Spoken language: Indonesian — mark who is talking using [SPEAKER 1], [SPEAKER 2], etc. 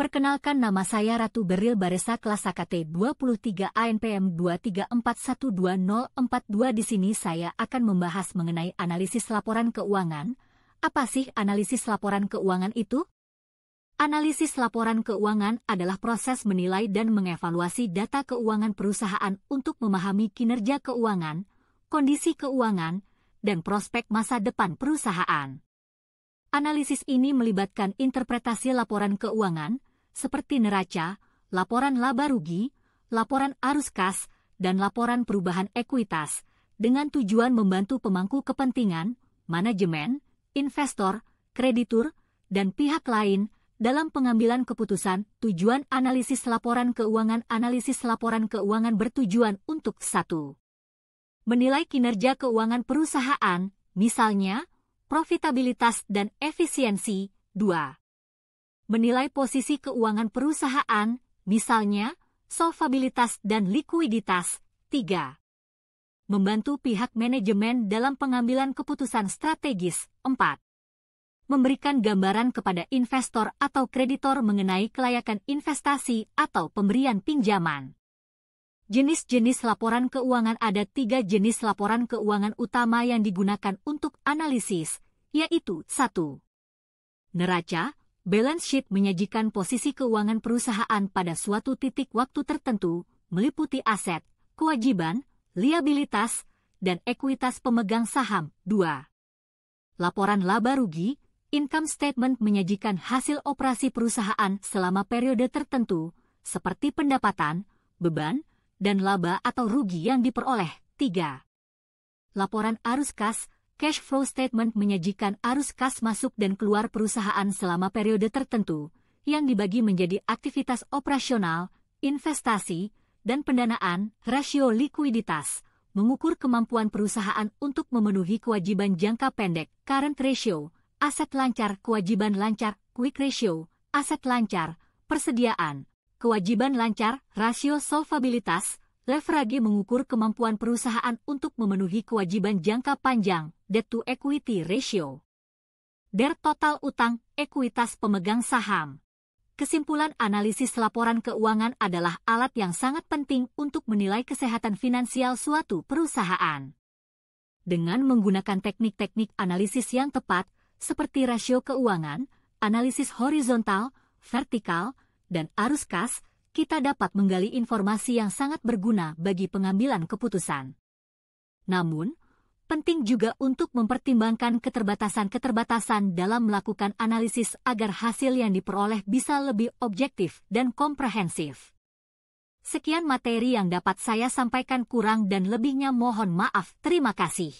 [SPEAKER 1] Perkenalkan, nama saya Ratu Beril Baresa kelas AKT 23 ANPM 234120042. Di sini saya akan membahas mengenai analisis laporan keuangan. Apa sih analisis laporan keuangan itu? Analisis laporan keuangan adalah proses menilai dan mengevaluasi data keuangan perusahaan untuk memahami kinerja keuangan, kondisi keuangan, dan prospek masa depan perusahaan. Analisis ini melibatkan interpretasi laporan keuangan, seperti neraca, laporan laba rugi, laporan arus kas, dan laporan perubahan ekuitas, dengan tujuan membantu pemangku kepentingan, manajemen, investor, kreditur, dan pihak lain dalam pengambilan keputusan. Tujuan analisis laporan keuangan. Analisis laporan keuangan bertujuan untuk 1. Menilai kinerja keuangan perusahaan, misalnya, profitabilitas dan efisiensi. 2. Menilai posisi keuangan perusahaan, misalnya, solvabilitas dan likuiditas. 3. Membantu pihak manajemen dalam pengambilan keputusan strategis. 4. Memberikan gambaran kepada investor atau kreditor mengenai kelayakan investasi atau pemberian pinjaman. Jenis-jenis laporan keuangan. Ada 3 jenis laporan keuangan utama yang digunakan untuk analisis, yaitu 1. Neraca. Balance sheet menyajikan posisi keuangan perusahaan pada suatu titik waktu tertentu, meliputi aset, kewajiban, liabilitas, dan ekuitas pemegang saham. 2. Laporan laba rugi. Income statement menyajikan hasil operasi perusahaan selama periode tertentu, seperti pendapatan, beban, dan laba atau rugi yang diperoleh. 3. Laporan arus kas. Cash flow statement menyajikan arus kas masuk dan keluar perusahaan selama periode tertentu, yang dibagi menjadi aktivitas operasional, investasi, dan pendanaan. Rasio likuiditas mengukur kemampuan perusahaan untuk memenuhi kewajiban jangka pendek. Current ratio, aset lancar, kewajiban lancar. Quick ratio, aset lancar, persediaan, kewajiban lancar. Rasio solvabilitas, leverage mengukur kemampuan perusahaan untuk memenuhi kewajiban jangka panjang. Debt to equity ratio. DER total utang, ekuitas pemegang saham. Kesimpulan, analisis laporan keuangan adalah alat yang sangat penting untuk menilai kesehatan finansial suatu perusahaan. Dengan menggunakan teknik-teknik analisis yang tepat, seperti rasio keuangan, analisis horizontal, vertikal, dan arus kas, kita dapat menggali informasi yang sangat berguna bagi pengambilan keputusan. Namun, penting juga untuk mempertimbangkan keterbatasan-keterbatasan dalam melakukan analisis agar hasil yang diperoleh bisa lebih objektif dan komprehensif. Sekian materi yang dapat saya sampaikan, kurang dan lebihnya mohon maaf. Terima kasih.